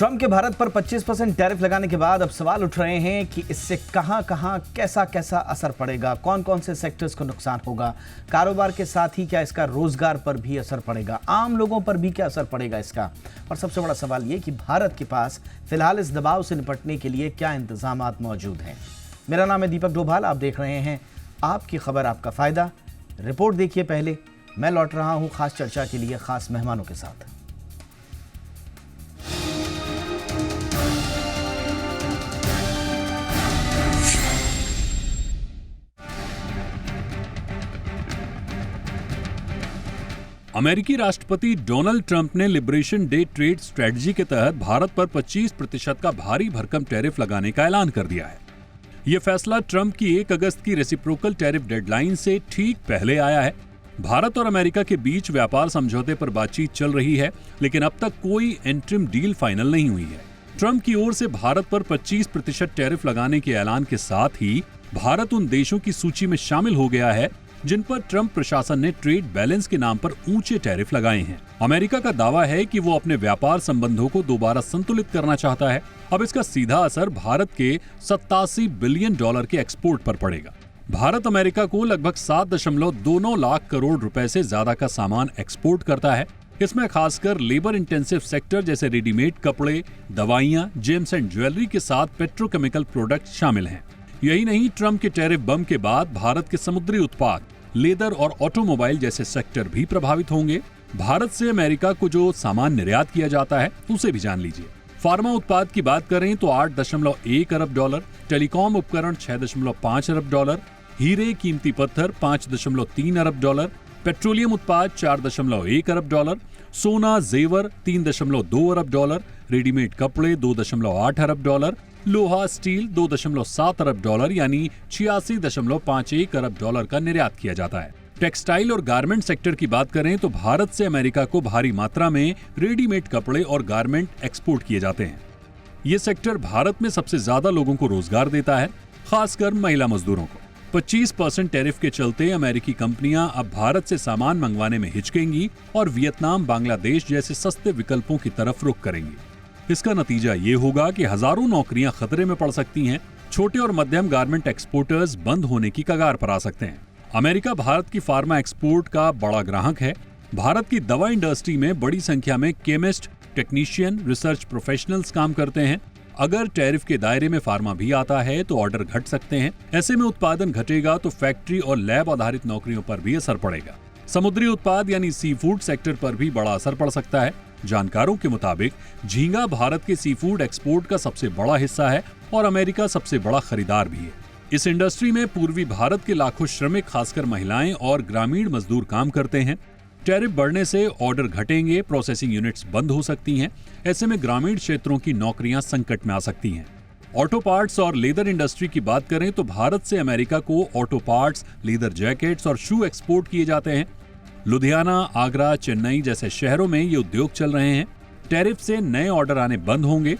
Trump के भारत पर 25% tariff लगाने के बाद अब सवाल उठ रहे हैं कि इससे कहां कहां कैसा कैसा असर पड़ेगा, कौन कौन से सेक्टर्स को नुकसान होगा, कारोबार के साथ ही क्या इसका रोजगार पर भी असर पड़ेगा, आम लोगों पर भी क्या असर पड़ेगा इसका। और सबसे बड़ा सवाल ये कि भारत के पास फिलहाल इस दबाव से निपटने के लिए क्या इंतजाम मौजूद हैं। मेरा नाम है दीपक डोभाल, आप देख रहे हैं आपकी खबर आपका फायदा। रिपोर्ट देखिए पहले, मैं लौट रहा हूं खास चर्चा के लिए खास मेहमानों के साथ। अमेरिकी राष्ट्रपति डोनाल्ड ट्रंप ने लिबरेशन डे ट्रेड स्ट्रेटजी के तहत भारत पर 25% का भारी भरकम टैरिफ लगाने का ऐलान कर दिया है। यह फैसला ट्रंप की 1 अगस्त की रेसिप्रोकल टैरिफ डेडलाइन से ठीक पहले आया है। भारत और अमेरिका के बीच व्यापार समझौते पर बातचीत चल रही है, लेकिन अब तक कोई इंटरिम डील फाइनल नहीं हुई है। ट्रंप की ओर से भारत पर 25% टैरिफ लगाने के ऐलान के साथ ही भारत उन देशों की सूची में शामिल हो गया है जिन पर ट्रंप प्रशासन ने ट्रेड बैलेंस के नाम पर ऊंचे टैरिफ लगाए हैं। अमेरिका का दावा है कि वो अपने व्यापार संबंधों को दोबारा संतुलित करना चाहता है। अब इसका सीधा असर भारत के 87 बिलियन डॉलर के एक्सपोर्ट पर पड़ेगा। भारत अमेरिका को लगभग 7.29 लाख करोड़ रुपए से ज्यादा का सामान एक्सपोर्ट करता है। इसमें खासकर लेबर इंटेंसिव सेक्टर जैसे रेडीमेड कपड़े, दवाइयां, जेम्स एंड ज्वेलरी के साथ पेट्रोकेमिकल प्रोडक्ट शामिल हैं। यही नहीं, ट्रंप के टैरिफ बम के बाद भारत के समुद्री उत्पाद, लेदर और ऑटोमोबाइल जैसे सेक्टर भी प्रभावित होंगे। भारत से अमेरिका को जो सामान निर्यात किया जाता है उसे भी जान लीजिए। फार्मा उत्पाद की बात करें तो 8.1 अरब डॉलर, टेलीकॉम उपकरण 6.5 अरब डॉलर, हीरे कीमती पत्थर 5.3 अरब डॉलर, पेट्रोलियम उत्पाद 4.1 अरब डॉलर, सोना जेवर 3.2 अरब डॉलर, रेडीमेड कपड़े 2.8 अरब डॉलर, लोहा स्टील 2.7 अरब डॉलर यानी 86.51 अरब डॉलर का निर्यात किया जाता है। टेक्सटाइल और गारमेंट सेक्टर की बात करें तो भारत से अमेरिका को भारी मात्रा में रेडीमेड कपड़े और गारमेंट एक्सपोर्ट किए जाते हैं। ये सेक्टर भारत में सबसे ज्यादा लोगों को रोजगार देता है, खासकर महिला मजदूरों को। 25% टैरिफ के चलते अमेरिकी कंपनियां अब भारत से सामान मंगवाने में हिचकेंगी और वियतनाम, बांग्लादेश जैसे सस्ते विकल्पों की तरफ रुख करेंगी। इसका नतीजा ये होगा कि हजारों नौकरियां खतरे में पड़ सकती हैं। छोटे और मध्यम गारमेंट एक्सपोर्टर्स बंद होने की कगार पर आ सकते हैं। अमेरिका भारत की फार्मा एक्सपोर्ट का बड़ा ग्राहक है। भारत की दवा इंडस्ट्री में बड़ी संख्या में केमिस्ट, टेक्नीशियन, रिसर्च प्रोफेशनल्स काम करते हैं। अगर टैरिफ के दायरे में फार्मा भी आता है तो ऑर्डर घट सकते हैं। ऐसे में उत्पादन घटेगा तो फैक्ट्री और लैब आधारित नौकरियों पर भी असर पड़ेगा। समुद्री उत्पाद यानी सी फूड सेक्टर पर भी बड़ा असर पड़ सकता है। जानकारों के मुताबिक झींगा भारत के सी फूड एक्सपोर्ट का सबसे बड़ा हिस्सा है और अमेरिका सबसे बड़ा खरीदार भी है। इस इंडस्ट्री में पूर्वी भारत के लाखों श्रमिक, खासकर महिलाएं और ग्रामीण मजदूर काम करते हैं। टैरिफ बढ़ने से ऑर्डर घटेंगे, प्रोसेसिंग यूनिट्स बंद हो सकती हैं। ऐसे में ग्रामीण क्षेत्रों की नौकरियां संकट में आ सकती हैं। ऑटो पार्ट्स और लेदर इंडस्ट्री की बात करें तो भारत से अमेरिका को ऑटो पार्ट्स, लेदर जैकेट्स और शू एक्सपोर्ट किए जाते हैं। लुधियाना, आगरा, चेन्नई जैसे शहरों में ये उद्योग चल रहे हैं। टैरिफ से नए ऑर्डर आने बंद होंगे,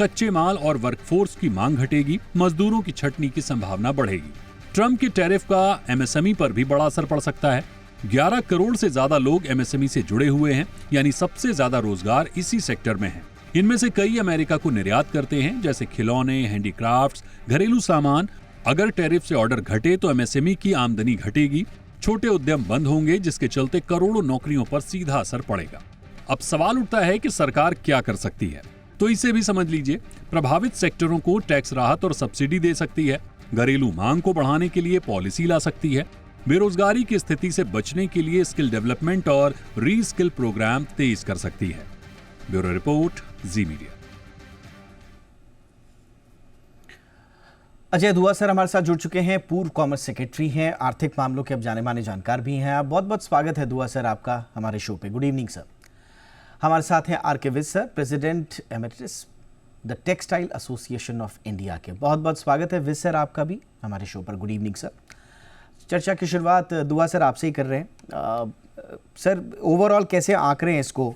कच्चे माल और वर्कफोर्स की मांग घटेगी, मजदूरों की छटनी की संभावना बढ़ेगी। ट्रंप के टैरिफ का एमएसएमई पर भी बड़ा असर पड़ सकता है। 11 करोड़ से ज्यादा लोग एमएसएमई से जुड़े हुए हैं, यानी सबसे ज्यादा रोजगार इसी सेक्टर में है। इनमें से कई अमेरिका को निर्यात करते हैं, जैसे खिलौने, हैंडीक्राफ्ट्स, घरेलू सामान। अगर टैरिफ से ऑर्डर घटे तो एमएसएमई की आमदनी घटेगी, छोटे उद्यम बंद होंगे, जिसके चलते करोड़ों नौकरियों पर सीधा असर पड़ेगा। अब सवाल उठता है कि सरकार क्या कर सकती है, तो इसे भी समझ लीजिए। प्रभावित सेक्टरों को टैक्स राहत और सब्सिडी दे सकती है, घरेलू मांग को बढ़ाने के लिए पॉलिसी ला सकती है, बेरोजगारी की स्थिति से बचने के लिए स्किल डेवलपमेंट और री स्किल प्रोग्राम तेज कर सकती है। ब्यूरो रिपोर्ट, जी मीडिया। अजय दुआ सर हमारे साथ जुड़ चुके हैं, पूर्व कॉमर्स सेक्रेटरी हैं, आर्थिक मामलों के अब जाने माने जानकार भी हैं। बहुत बहुत स्वागत है दुआ सर आपका हमारे शो पे। Good evening sir. हमारे साथ हैं R K Vij sir, president emeritus the textile association of India के। बहुत बहुत स्वागत है विज सर आपका भी हमारे शो पर। Good evening sir. चर्चा की शुरुआत दुआ सर आपसे ही कर रहे हैं। सर ओवरऑल कैसे आंक रहे हैं इसको,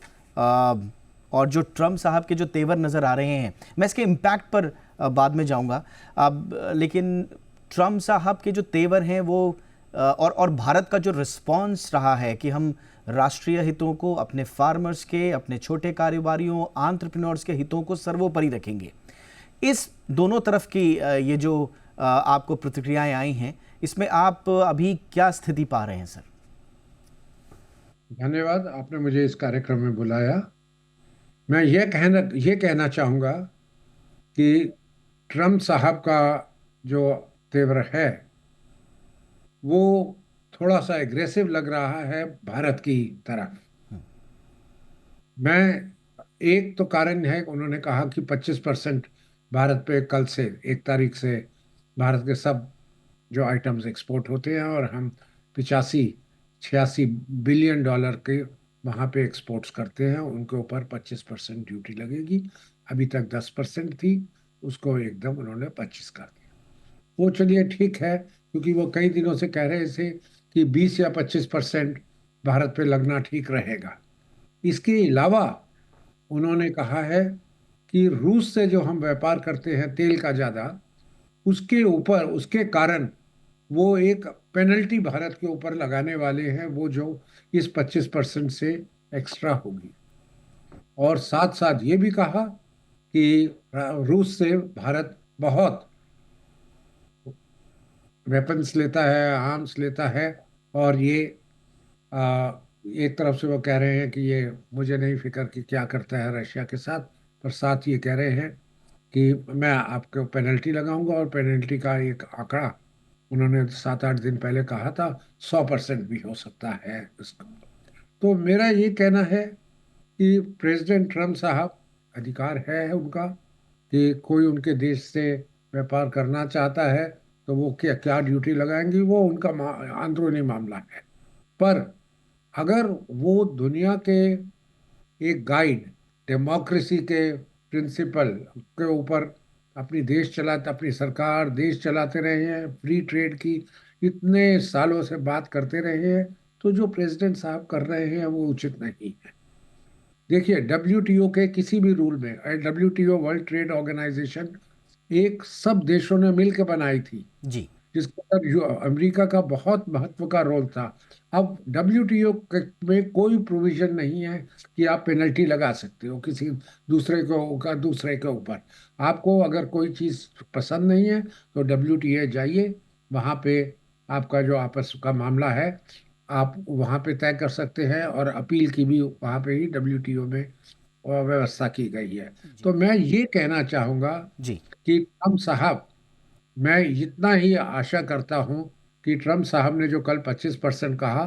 और जो ट्रंप साहब के जो तेवर नज़र आ रहे हैं, मैं इसके इम्पैक्ट पर बाद में जाऊंगा अब, लेकिन ट्रंप साहब के जो तेवर हैं वो और भारत का जो रिस्पांस रहा है कि हम राष्ट्रीय हितों को, अपने फार्मर्स के, अपने छोटे कारोबारियों, एंटरप्रेन्योर्स के हितों को सर्वोपरि रखेंगे। इस दोनों तरफ की ये जो आपको प्रतिक्रियाएं आई हैं, इसमें आप अभी क्या स्थिति पा रहे हैं सर? धन्यवाद, आपने मुझे इस कार्यक्रम में बुलाया। मैं ये कहना चाहूँगा कि ट्रम्प साहब का जो तेवर है वो थोड़ा सा एग्रेसिव लग रहा है भारत की तरफ। मैं एक तो कारण है, उन्होंने कहा कि 25% भारत पे कल से 1 तारीख से भारत के सब जो आइटम्स एक्सपोर्ट होते हैं और हम 85-86 बिलियन डॉलर के वहाँ पे एक्सपोर्ट्स करते हैं, उनके ऊपर 25% ड्यूटी लगेगी। अभी तक 10% थी, उसको एकदम उन्होंने 25 कर दिया। वो चलिए ठीक है, क्योंकि वो कई दिनों से कह रहे थे कि 20 या 25% भारत पे लगना ठीक रहेगा। इसके अलावा उन्होंने कहा है कि रूस से जो हम व्यापार करते हैं तेल का ज़्यादा, उसके ऊपर, उसके कारण वो एक पेनल्टी भारत के ऊपर लगाने वाले हैं, वो जो इस 25% से एक्स्ट्रा होगी। और साथ साथ ये भी कहा कि रूस से भारत बहुत वेपन्स लेता है, आर्म्स लेता है, और ये एक तरफ से वो कह रहे हैं कि ये मुझे नहीं फिक्र कि क्या करता है रशिया के साथ, पर साथ ये कह रहे हैं कि मैं आपको पेनल्टी लगाऊंगा, और पेनल्टी का एक आंकड़ा उन्होंने 7-8 दिन पहले कहा था, 100% भी हो सकता है इसका। तो मेरा ये कहना है कि प्रेसिडेंट ट्रम्प साहब, अधिकार है उनका कि कोई उनके देश से व्यापार करना चाहता है तो वो क्या क्या ड्यूटी लगाएंगी, वो उनका अंदरूनी मामला है। पर अगर वो दुनिया के एक गाइड, डेमोक्रेसी के प्रिंसिपल के ऊपर अपनी सरकार देश चलाते रहे हैं, फ्री ट्रेड की इतने सालों से बात करते रहे हैं, तो जो प्रेसिडेंट साहब कर रहे हैं वो उचित नहीं है। देखिए, WTO के किसी भी रूल में, WTO वर्ल्ड ट्रेड ऑर्गेनाइजेशन एक सब देशों ने मिलकर बनाई थी जी। जिसके अंदर जो अमेरिका का बहुत महत्व का रोल था। अब WTO में कोई प्रोविजन नहीं है कि आप पेनल्टी लगा सकते हो किसी दूसरे के ऊपर। आपको अगर कोई चीज़ पसंद नहीं है तो WTO जाइए, वहाँ पे आपका जो आपस का मामला है आप वहाँ पे तय कर सकते हैं, और अपील की भी वहाँ पे ही WTO में व्यवस्था की गई है। तो मैं ये कहना चाहूँगा जी। कि ट्रम्प साहब, मैं इतना ही आशा करता हूं कि ट्रम्प साहब ने जो कल 25% कहा,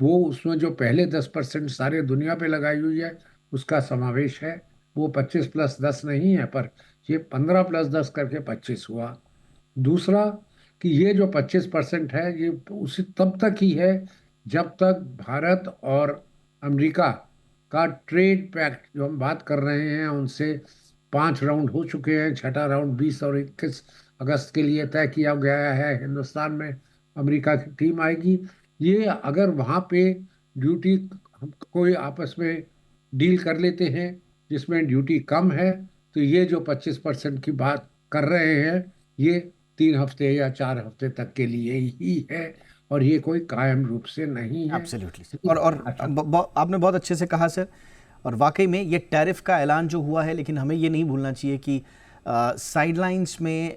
वो उसमें जो पहले 10% सारे दुनिया पे लगाई हुई है उसका समावेश है। वो 25+10 नहीं है, पर ये 15+10 करके 25 हुआ। दूसरा कि ये जो 25% है ये उसी तब तक ही है जब तक भारत और अमेरिका का ट्रेड पैक्ट जो हम बात कर रहे हैं उनसे 5 राउंड हो चुके हैं, छठा राउंड 20 और 21 अगस्त के लिए तय किया गया है। हिंदुस्तान में अमेरिका की टीम आएगी। ये अगर वहाँ पे ड्यूटी कोई आपस में डील कर लेते हैं जिसमें ड्यूटी कम है, तो ये जो 25% की बात कर रहे हैं ये 3 हफ्ते या 4 हफ्ते तक के लिए ही है, और ये कोई कायम रूप से नहीं है। एब्सोल्युटली। और आपने बहुत अच्छे से कहा सर, और वाकई में ये टैरिफ का ऐलान जो हुआ है, लेकिन हमें ये नहीं भूलना चाहिए कि साइडलाइंस में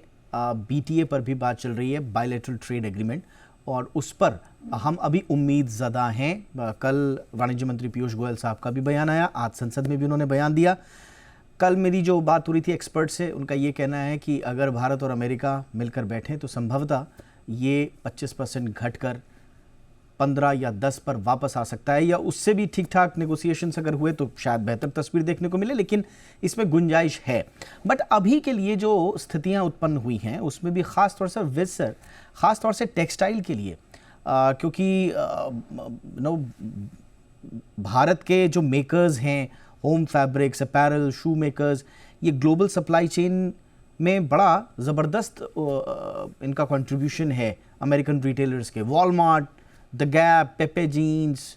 BTA पर भी बात चल रही है, बायलैटरल ट्रेड एग्रीमेंट, और उस पर हम अभी उम्मीद ज़दा हैं। कल वाणिज्य मंत्री पीयूष गोयल साहब का भी बयान आया, आज संसद में भी उन्होंने बयान दिया। कल मेरी जो बात हो रही थी एक्सपर्ट से, उनका ये कहना है कि अगर भारत और अमेरिका मिलकर बैठें तो संभवतः ये 25% घटकर 15 या 10 पर वापस आ सकता है, या उससे भी ठीक ठाक नेगोशिएशंस अगर हुए तो शायद बेहतर तस्वीर देखने को मिले, लेकिन इसमें गुंजाइश है। बट अभी के लिए जो स्थितियां उत्पन्न हुई हैं उसमें भी ख़ास तौर से विज सर, ख़ास तौर से टेक्सटाइल के लिए, क्योंकि भारत के जो मेकर्स हैं, home fabrics, apparel, shoe makers, ये ग्लोबल सप्लाई चेन में बड़ा ज़बरदस्त इनका कंट्रीब्यूशन है। अमेरिकन रिटेलर्स के Walmart, the Gap, Pepe Jeans,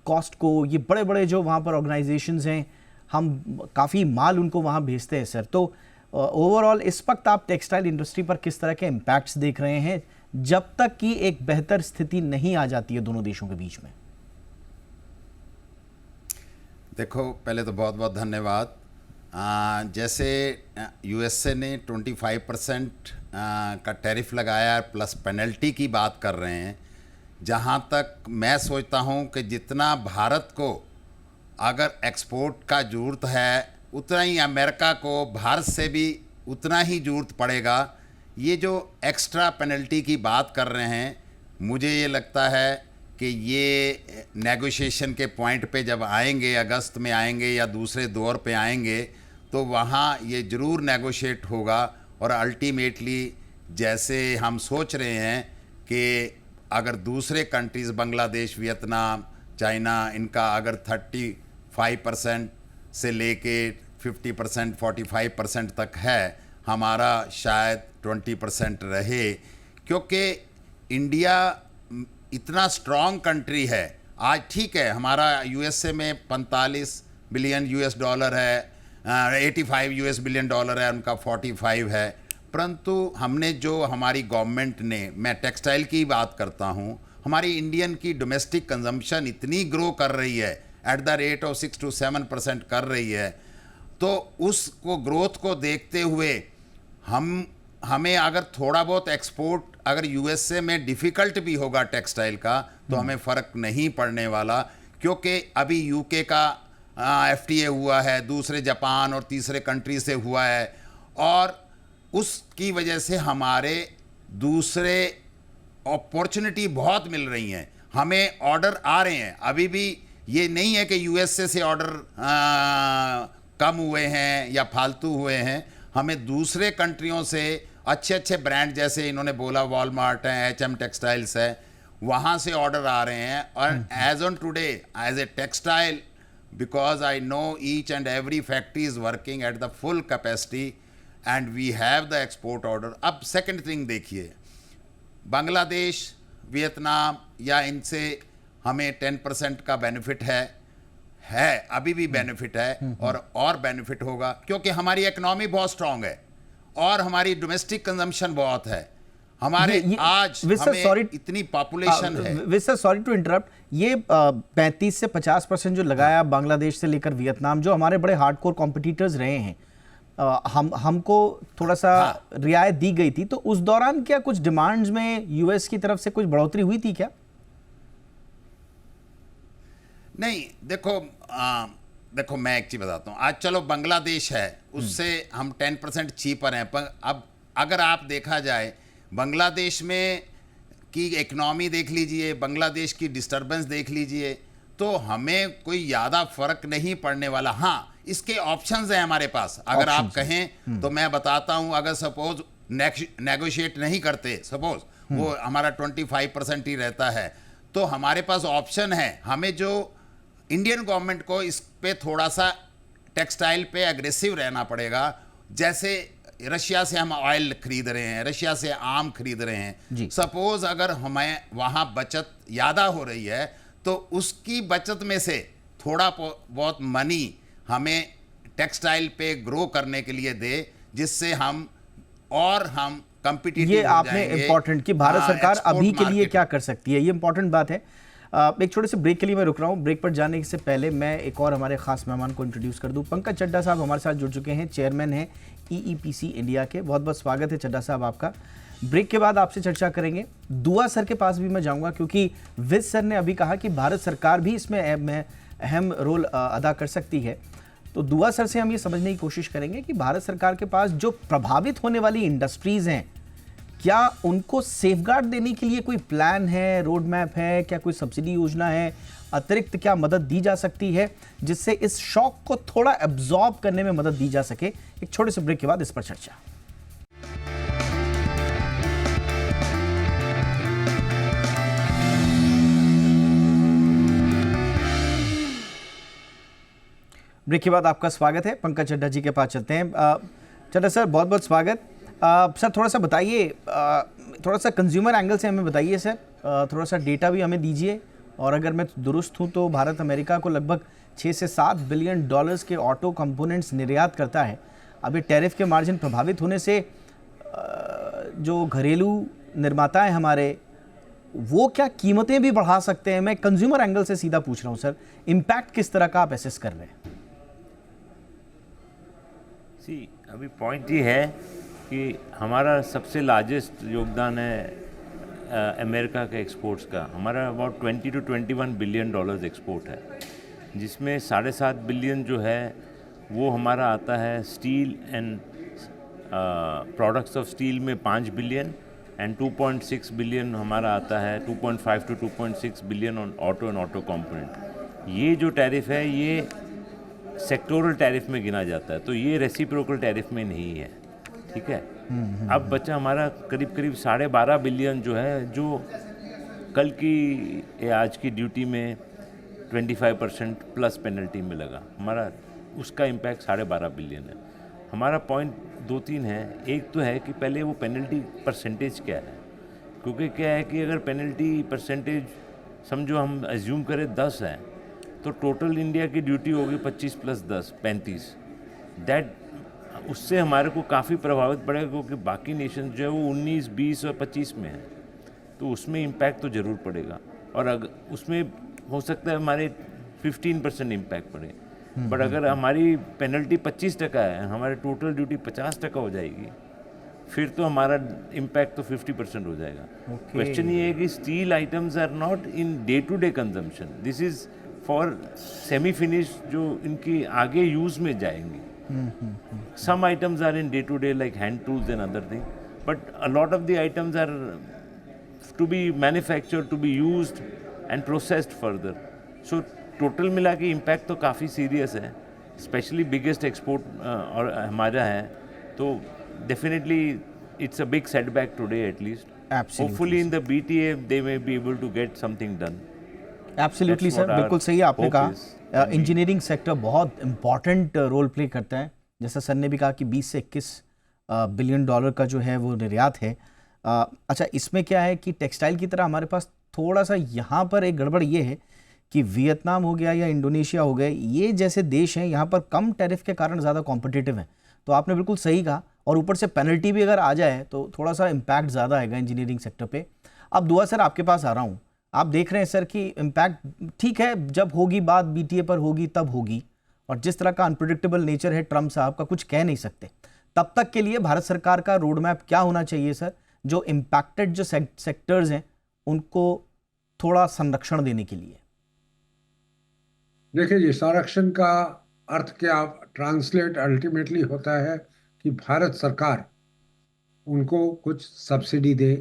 Costco, ये बड़े बड़े जो वहाँ पर ऑर्गेनाइजेशंस हैं, हम काफ़ी माल उनको वहाँ भेजते हैं सर। तो ओवरऑल इस वक्त आप टेक्सटाइल इंडस्ट्री पर किस तरह के इम्पैक्ट्स देख रहे हैं जब तक कि एक बेहतर स्थिति नहीं आ जाती है दोनों देशों के बीच में? देखो, पहले तो बहुत बहुत धन्यवाद। जैसे यूएसए ने 25% का टैरिफ लगाया प्लस पेनल्टी की बात कर रहे हैं, जहाँ तक मैं सोचता हूँ कि जितना भारत को अगर एक्सपोर्ट का ज़रूरत है उतना ही अमेरिका को भारत से भी उतना ही ज़रूरत पड़ेगा। ये जो एक्स्ट्रा पेनल्टी की बात कर रहे हैं, मुझे ये लगता है कि ये नेगोशिएशन के पॉइंट पे जब आएंगे, अगस्त में आएंगे या दूसरे दौर पे आएंगे, तो वहाँ ये ज़रूर नेगोशिएट होगा। और अल्टीमेटली जैसे हम सोच रहे हैं कि अगर दूसरे कंट्रीज़ बांग्लादेश, वियतनाम, चाइना, इनका अगर 35% से लेके 50%, 45% तक है, हमारा शायद 20% रहे, क्योंकि इंडिया इतना स्ट्रॉन्ग कंट्री है। आज ठीक है, हमारा यूएसए में 45 बिलियन यूएस डॉलर है, 85 यूएस बिलियन डॉलर है, उनका 45 है, परंतु हमने जो हमारी गवर्नमेंट ने, मैं टेक्सटाइल की बात करता हूँ, हमारी इंडियन की डोमेस्टिक कंजम्पशन इतनी ग्रो कर रही है, at the rate of 6 to 7% कर रही है। तो उसको ग्रोथ को देखते हुए हमें अगर थोड़ा बहुत एक्सपोर्ट अगर यूएसए में डिफ़िकल्ट भी होगा टेक्सटाइल का, तो हमें फ़र्क नहीं पड़ने वाला, क्योंकि अभी यूके का एफटीए हुआ है, दूसरे जापान और तीसरे कंट्री से हुआ है, और उसकी वजह से हमारे दूसरे अपॉर्चुनिटी बहुत मिल रही हैं, हमें ऑर्डर आ रहे हैं। अभी भी ये नहीं है कि यूएसए से ऑर्डर कम हुए हैं या फालतू हुए हैं, हमें दूसरे कंट्रियों से अच्छे अच्छे ब्रांड, जैसे इन्होंने बोला वॉलमार्ट है, एचएम टेक्सटाइल्स है, वहाँ से ऑर्डर आ रहे हैं। और as on today as a textile, because I know each and every factory is working at the full capacity and we have the export order. अब सेकंड थिंग देखिए, Bangladesh, Vietnam या इनसे हमें 10% का बेनिफिट है अभी भी बेनिफिट है, और बेनिफिट होगा, क्योंकि हमारी इकोनॉमी बहुत स्ट्रांग है और हमारी डोमेस्टिक कंजम्पशन बहुत है। हमारे आज हमें इतनी पॉपुलेशन है। विसर, सॉरी टू इंटरप्ट, ये 35 से 50% जो लगाया बांग्लादेश से लेकर वियतनाम, जो हमारे बड़े हार्डकोर कॉम्पिटिटर्स रहे हैं, हमको थोड़ा सा रियायत दी गई थी, तो उस दौरान क्या कुछ डिमांड्स में यूएस की तरफ से कुछ बढ़ोतरी हुई थी क्या? नहीं, देखो मैं एक चीज़ बताता हूँ। आज चलो बांग्लादेश है, उससे हम 10% चीपर हैं, पर अब अगर आप देखा जाए बांग्लादेश में की इकनॉमी देख लीजिए, बांग्लादेश की डिस्टर्बेंस देख लीजिए, तो हमें कोई ज़्यादा फर्क नहीं पड़ने वाला। हाँ, इसके ऑप्शंस हैं हमारे पास, अगर आप कहें तो मैं बताता हूँ। अगर सपोज नेगोशिएट नहीं करते, सपोज वो हमारा 25% ही रहता है, तो हमारे पास ऑप्शन है। हमें जो इंडियन गवर्नमेंट को इस पे थोड़ा सा टेक्सटाइल पे एग्रेसिव रहना पड़ेगा। जैसे रशिया से हम ऑयल खरीद रहे हैं, रशिया से आम खरीद रहे हैं, सपोज अगर हमें वहाँ बचत ज़्यादा हो रही है, तो उसकी बचत में से थोड़ा बहुत मनी हमें टेक्सटाइल पे ग्रो करने के लिए दे, जिससे हम कंपिटिटिव ये आपने इम्पोर्टेंट कि भारत सरकार अभी के लिए क्या कर सकती है, ये इंपॉर्टेंट बात है। एक छोटे से ब्रेक के लिए मैं रुक रहा हूँ। ब्रेक पर जाने से पहले मैं एक और हमारे खास मेहमान को इंट्रोड्यूस कर दूँ। पंकज चड्ढा साहब हमारे साथ जुड़ चुके हैं, चेयरमैन हैं ईईपीसी इंडिया के। बहुत बहुत स्वागत है चड्ढा साहब आपका। ब्रेक के बाद आपसे चर्चा करेंगे। दुआ सर के पास भी मैं जाऊँगा, क्योंकि विज सर ने अभी कहा कि भारत सरकार भी इसमें अहम रोल अदा कर सकती है। तो दुआ सर से हम ये समझने की कोशिश करेंगे कि भारत सरकार के पास जो प्रभावित होने वाली इंडस्ट्रीज़ हैं, क्या उनको सेफगार्ड देने के लिए कोई प्लान है, रोड मैप है, क्या कोई सब्सिडी योजना है, अतिरिक्त क्या मदद दी जा सकती है जिससे इस शॉक को थोड़ा एब्जॉर्ब करने में मदद दी जा सके? एक छोटे से ब्रेक के बाद इस पर चर्चा। ब्रेक के बाद आपका स्वागत है। पंकज चड्ढा जी के पास चलते हैं। चड्ढा सर, बहुत बहुत स्वागत। सर थोड़ा सा बताइए, थोड़ा सा कंज्यूमर एंगल से हमें बताइए सर, थोड़ा सा डेटा भी हमें दीजिए। और अगर मैं दुरुस्त हूँ तो भारत अमेरिका को लगभग 6 से 7 बिलियन डॉलर्स के ऑटो कंपोनेंट्स निर्यात करता है। अब ये टैरिफ के मार्जिन प्रभावित होने से जो घरेलू निर्माता हैं हमारे, वो क्या कीमतें भी बढ़ा सकते हैं? मैं कंज्यूमर एंगल से सीधा पूछ रहा हूं सर, इम्पैक्ट किस तरह का आप एसेस कर रहे हैं? अभी पॉइंट ये है कि हमारा सबसे लार्जेस्ट योगदान है अमेरिका के एक्सपोर्ट्स का। हमारा about 20 to 21 billion dollars export है, जिसमें 7.5 बिलियन जो है वो हमारा आता है steel and products of steel में 5 बिलियन एंड 2.6 बिलियन हमारा आता है, 2.5 to 2.6 billion on auto and auto component. ये जो टैरिफ है ये सेक्टोरल टैरिफ में गिना जाता है, तो ये रेसिप्रोकल टैरिफ में नहीं है, ठीक है। अब बचा हमारा करीब करीब 12.5 बिलियन जो है, जो कल की आज की ड्यूटी में 25% प्लस पेनल्टी में लगा, हमारा उसका इम्पैक्ट 12.5 बिलियन है। हमारा पॉइंट 2-3 है। एक तो है कि पहले वो पेनल्टी परसेंटेज क्या है, क्योंकि क्या है कि अगर पेनल्टी परसेंटेज समझो हम एज्यूम करें 10 है, तो टोटल इंडिया की ड्यूटी होगी 25 + 10 35। दैट उससे हमारे को काफ़ी प्रभावित पड़ेगा, क्योंकि बाकी नेशन जो है वो 19, 20 और 25 में है, तो उसमें इम्पैक्ट तो ज़रूर पड़ेगा। और अगर उसमें हो सकता है हमारे 15% इम्पैक्ट पड़े, बट अगर हमारी पेनल्टी 25% है, हमारे टोटल ड्यूटी 50% हो जाएगी, फिर तो हमारा इम्पैक्ट तो 50% हो जाएगा। क्वेश्चन ये है कि steel items are not in day to day consumption, this is for semi finish जो इनकी आगे यूज़ में जाएंगी। Some items are in day to day like hand tools and other things, but a lot of the items are to be manufactured, to be used and processed further. So total मिला के impact तो काफ़ी serious है, especially biggest export और हमारा है, तो definitely it's a big setback today at least. Absolutely. Hopefully in the BTA they may be able to get something done. Absolutely That's sir, what our बिल्कुल सही आपने hope is. कहा। Engineering sector बहुत important role play करता है, जैसा sir ने भी कहा कि 20 से 21 बिलियन डॉलर का जो है वो निर्यात है। अच्छा, इसमें क्या है कि टेक्सटाइल की तरह हमारे पास थोड़ा सा यहाँ पर एक गड़बड़ ये है कि वियतनाम हो गया या इंडोनेशिया हो गए, ये जैसे देश हैं यहाँ पर कम टैरिफ के कारण ज़्यादा कॉम्पिटिटिव हैं। तो आपने बिल्कुल सही कहा, और ऊपर से पेनल्टी भी अगर आ जाए तो थोड़ा सा इम्पैक्ट ज़्यादा आएगा इंजीनियरिंग सेक्टर पे। अब दुआ सर आपके पास आ रहा हूँ, आप देख रहे हैं सर कि इम्पैक्ट ठीक है, जब होगी बात बीटीए पर होगी तब होगी, और जिस तरह का अनप्रिडिक्टेबल नेचर है ट्रम्प साहब का, कुछ कह नहीं सकते। तब तक के लिए भारत सरकार का रोड मैप क्या होना चाहिए सर, जो इम्पैक्टेड जो सेक्टर्स हैं उनको थोड़ा संरक्षण देने के लिए? देखिए, ये संरक्षण का अर्थ क्या ट्रांसलेट अल्टीमेटली होता है कि भारत सरकार उनको कुछ सब्सिडी दे,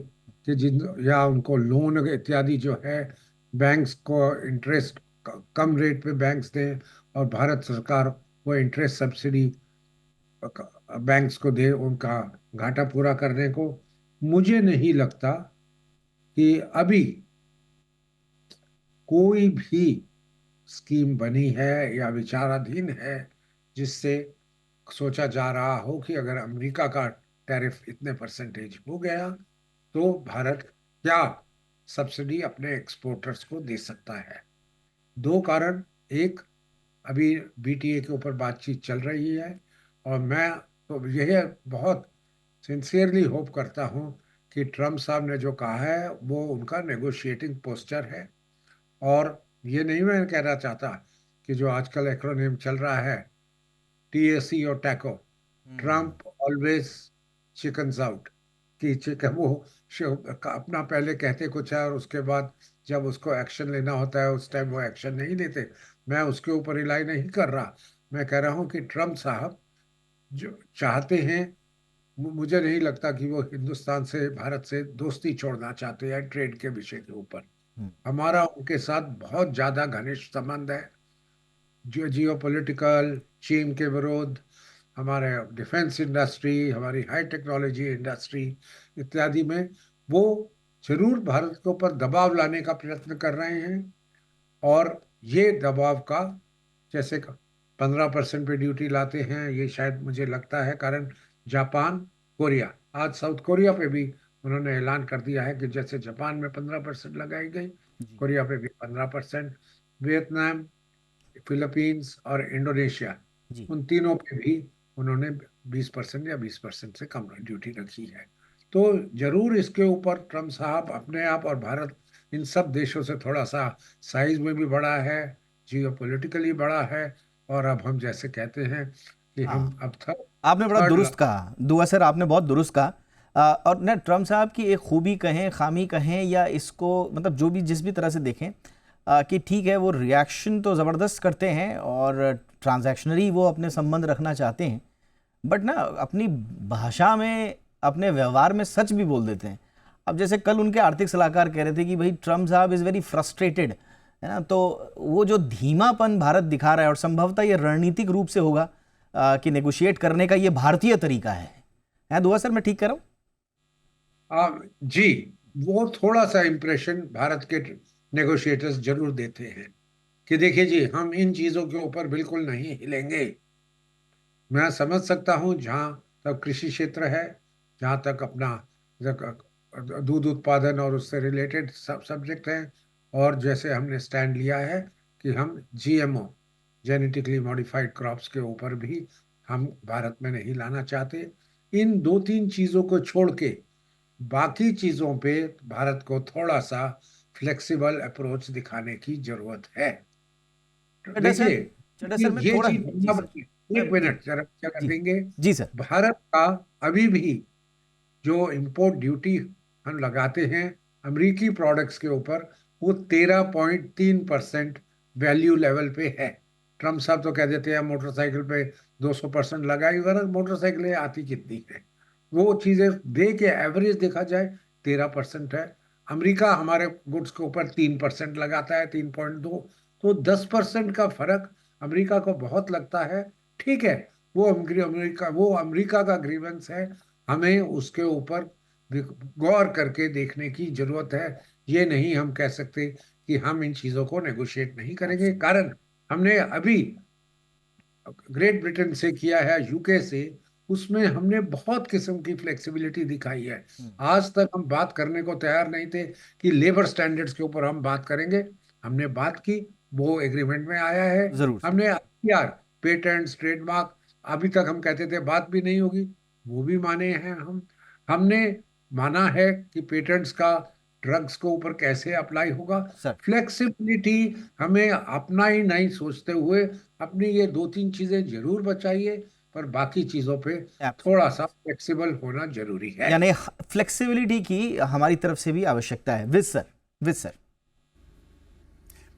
कि जिन या उनको लोन इत्यादि जो है, बैंक्स को इंटरेस्ट कम रेट पे बैंक्स दें और भारत सरकार वो इंटरेस्ट सब्सिडी बैंक्स को दे उनका घाटा पूरा करने को। मुझे नहीं लगता कि अभी कोई भी स्कीम बनी है या विचाराधीन है जिससे सोचा जा रहा हो कि अगर अमेरिका का टैरिफ इतने परसेंटेज हो गया तो भारत क्या सब्सिडी अपने एक्सपोर्टर्स को दे सकता है। दो कारण, एक, अभी बीटीए के ऊपर बातचीत चल रही है, और मैं तो यह बहुत सिंसियरली होप करता हूं कि ट्रम्प साहब ने जो कहा है वो उनका नेगोशिएटिंग पोस्चर है। और ये नहीं मैं कहना चाहता कि जो आजकल एक्रोनिम चल रहा है TAC और taco, Trump always chickens out, कि चिकन वो अपना पहले कहते कुछ है और उसके बाद जब उसको एक्शन लेना होता है उस टाइम वो एक्शन नहीं लेते। मैं उसके ऊपर रिलाई नहीं कर रहा, मैं कह रहा हूँ कि ट्रम्प साहब जो चाहते हैं, मुझे नहीं लगता कि वो हिंदुस्तान से, भारत से दोस्ती छोड़ना चाहते हैं ट्रेड के विषय के ऊपर। हमारा उनके साथ बहुत ज्यादा घनिष्ठ संबंध है, जो जियोपॉलिटिकल, चीन के विरोध, हमारे डिफेंस इंडस्ट्री, हमारी हाई टेक्नोलॉजी इंडस्ट्री इत्यादि में वो जरूर भारत के ऊपर दबाव लाने का प्रयत्न कर रहे हैं। और ये दबाव का, जैसे 15% पे ड्यूटी लाते हैं, ये शायद मुझे लगता है कारण जापान, कोरिया, आज साउथ कोरिया पे भी उन्होंने ऐलान कर दिया है कि जैसे जापान में 15% लगाई गई, कोरिया पे भी 15%, वियतनाम, फिलीपींस और इंडोनेशिया, उन तीनों पे भी उन्होंने 20% या 20% से कम ड्यूटी रखी है। तो जरूर इसके ऊपर ट्रम्प साहब अपने आप और भारत इन सब देशों से थोड़ा सा साइज में भी बड़ा है, जियोपॉलिटिकली बड़ा है, और अब हम जैसे कहते हैं कि हम हाँ, अब आपने बड़ा दुरुस्त कहा दुआ सर, आपने बहुत दुरुस्त कहा। और ना ट्रम्प साहब की एक खूबी कहें, खामी कहें, या इसको मतलब जो भी जिस भी तरह से देखें, कि ठीक है वो रिएक्शन तो ज़बरदस्त करते हैं और ट्रांजैक्शनरी वो अपने संबंध रखना चाहते हैं, बट ना अपनी भाषा में, अपने व्यवहार में सच भी बोल देते हैं। अब जैसे कल उनके आर्थिक सलाहकार कह रहे थे कि भाई ट्रम्प साहब इज़ वेरी फ्रस्ट्रेटेड, है ना, तो वो जो धीमापन भारत दिखा रहा है, और संभवतः ये रणनीतिक रूप से होगा कि नेगोशिएट करने का ये भारतीय तरीका है दुआ सर, मैं ठीक कर रहा हूँ? जी, वो थोड़ा सा इम्प्रेशन भारत के नेगोशिएटर्स जरूर देते हैं कि देखिए जी, हम इन चीजों के ऊपर बिल्कुल नहीं हिलेंगे। मैं समझ सकता हूँ जहाँ तक कृषि क्षेत्र है, जहाँ तक अपना दूध उत्पादन और उससे रिलेटेड सब सब्जेक्ट हैं, और जैसे हमने स्टैंड लिया है कि हम जीएमओ, जेनेटिकली मॉडिफाइड क्रॉप्स के ऊपर भी हम भारत में नहीं लाना चाहते। इन दो तीन चीजों को छोड़ के बाकी चीजों पे भारत को थोड़ा सा फ्लेक्सिबल अप्रोच दिखाने की जरूरत है। चड्ढा सर, देखिए, चड्ढा सर मैं ये थोड़ा, चीज जी सर, एक मिनट जरा क्या कर जी देंगे। जी सर, भारत का अभी भी जो इंपोर्ट ड्यूटी हम लगाते हैं अमेरिकी प्रोडक्ट्स के ऊपर, वो 13.3% वैल्यू लेवल पे है। ट्रम्प साहब तो कह देते हैं मोटरसाइकिल पे 200% लगाई, वरना मोटरसाइकिलें आती कितनी है। वो चीजें दे के एवरेज देखा जाए 13% है। अमेरिका हमारे गुड्स के ऊपर 3% लगाता है, 3.2। तो 10% का फर्क अमेरिका को बहुत लगता है। ठीक है, वो अमेरिका का ग्रीवेंस है, हमें उसके ऊपर गौर करके देखने की जरूरत है। ये नहीं हम कह सकते कि हम इन चीजों को नेगोशिएट नहीं करेंगे, कारण हमने अभी ग्रेट ब्रिटेन से किया है, यूके से, उसमें हमने बहुत किस्म की फ्लेक्सिबिलिटी दिखाई है। आज तक हम बात करने को तैयार नहीं थे कि लेबर स्टैंडर्ड्स के ऊपर हम बात करेंगे, हमने बात की, वो एग्रीमेंट में आया है। जरूर सर। हमने IPR, पेटेंट्स, ट्रेडमार्क, अभी तक हम कहते थे बात भी नहीं होगी, वो भी माने हैं हम। हमने माना है कि पेटेंट्स का ड्रग्स के ऊपर कैसे अप्लाई होगा। सर फ्लेक्सिबिलिटी हमें अपना ही नहीं सोचते हुए अपनी ये दो तीन चीजें जरूर बचाइए, पर बाकी चीजों पे थोड़ा सा फ्लेक्सिबल होना जरूरी है। यानी फ्लेक्सिबिलिटी की हमारी तरफ से भी आवश्यकता है। विद सर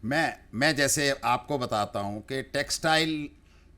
मैं जैसे आपको बताता हूँ कि टेक्सटाइल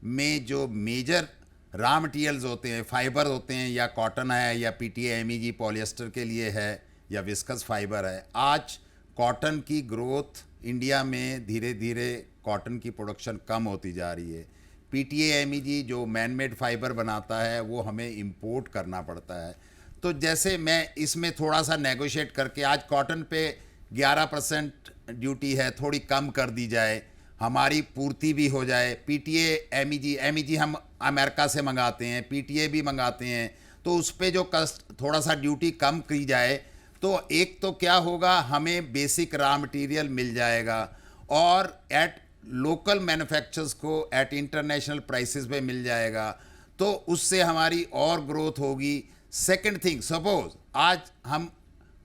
में जो मेजर रॉ मटेरियल्स होते हैं, फाइबर होते हैं, या कॉटन है, या PTA MEG पॉलिएस्टर के लिए है, या विस्कस फाइबर है। आज कॉटन की ग्रोथ इंडिया में धीरे धीरे कॉटन की प्रोडक्शन कम होती जा रही है। PTA MEG जो मैन मेड फाइबर बनाता है वो हमें इंपोर्ट करना पड़ता है। तो जैसे मैं इसमें थोड़ा सा नेगोशिएट करके, आज कॉटन पे 11% ड्यूटी है, थोड़ी कम कर दी जाए, हमारी पूर्ति भी हो जाए। PTA MEG हम अमेरिका से मंगाते हैं, PTA भी मंगाते हैं, तो उस पर जो थोड़ा सा ड्यूटी कम की जाए, तो एक तो क्या होगा, हमें बेसिक रॉ मटेरियल मिल जाएगा, और एट लोकल मैन्युफैक्चरर्स को एट इंटरनेशनल प्राइसेस पे मिल जाएगा, तो उससे हमारी और ग्रोथ होगी। सेकंड थिंग, सपोज आज हम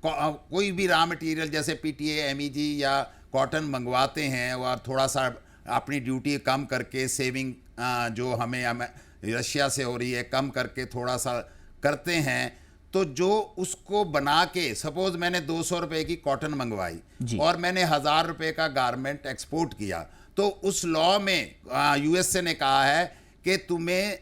कोई भी रॉ मटेरियल जैसे PTA MEG या कॉटन मंगवाते हैं, और थोड़ा सा अपनी ड्यूटी कम करके, सेविंग जो हमें रशिया से हो रही है कम करके थोड़ा सा करते हैं, तो जो उसको बना के, सपोज मैंने 200 रुपये की कॉटन मंगवाई और मैंने 1000 रुपये का गारमेंट एक्सपोर्ट किया, तो उस लॉ में USA ने कहा है कि तुम्हें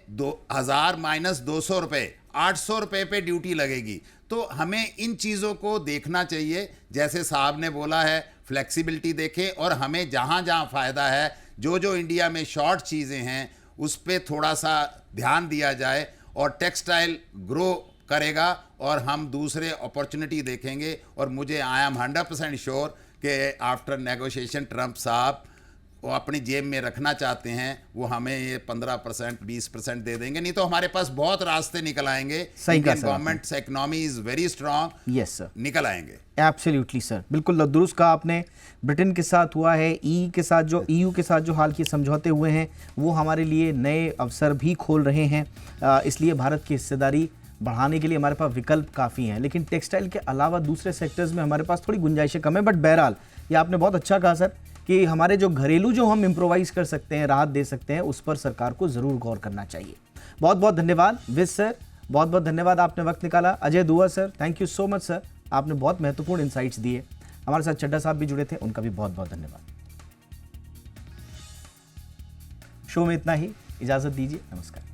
1000 माइनस 200 रुपये, 800 रुपये पे ड्यूटी लगेगी। तो हमें इन चीज़ों को देखना चाहिए, जैसे साहब ने बोला है, फ्लेक्सिबिलिटी देखें, और हमें जहाँ जहाँ फ़ायदा है, जो जो इंडिया में शॉर्ट चीज़ें हैं, उस पर थोड़ा सा ध्यान दिया जाए, और टेक्सटाइल ग्रो करेगा और हम दूसरे अपॉर्चुनिटी देखेंगे। और मुझे आई एम 100% श्योर कि आफ्टर नेगोशिएशन ट्रम्प साहब वो अपनी जेब में रखना चाहते हैं, वो हमें ये 15% 20% दे देंगे, नहीं तो हमारे पास बहुत रास्ते निकल आएंगे। Indian government economy is very strong. Yes sir, निकल आएंगे। एब्सोल्युटली सर, बिल्कुल दुरुस्त कहा आपने। ब्रिटेन के साथ हुआ है, के साथ जो EU के साथ जो हाल के समझौते हुए हैं, वो हमारे लिए नए अवसर भी खोल रहे हैं। इसलिए भारत की हिस्सेदारी बढ़ाने के लिए हमारे पास विकल्प काफ़ी हैं, लेकिन टेक्सटाइल के अलावा दूसरे सेक्टर्स में हमारे पास थोड़ी गुंजाइशें कम है। बट बहरहाल ये आपने बहुत अच्छा कहा सर कि हमारे जो घरेलू जो हम इम्प्रोवाइज कर सकते हैं, राहत दे सकते हैं, उस पर सरकार को ज़रूर गौर करना चाहिए। बहुत बहुत धन्यवाद विज सर, बहुत बहुत धन्यवाद, आपने वक्त निकाला। अजय दुआ sir, thank you so much sir, आपने बहुत महत्वपूर्ण इंसाइट्स दिए। हमारे साथ चड्ढा साहब भी जुड़े थे, उनका भी बहुत बहुत धन्यवाद। शो में इतना ही, इजाज़त दीजिए, नमस्कार।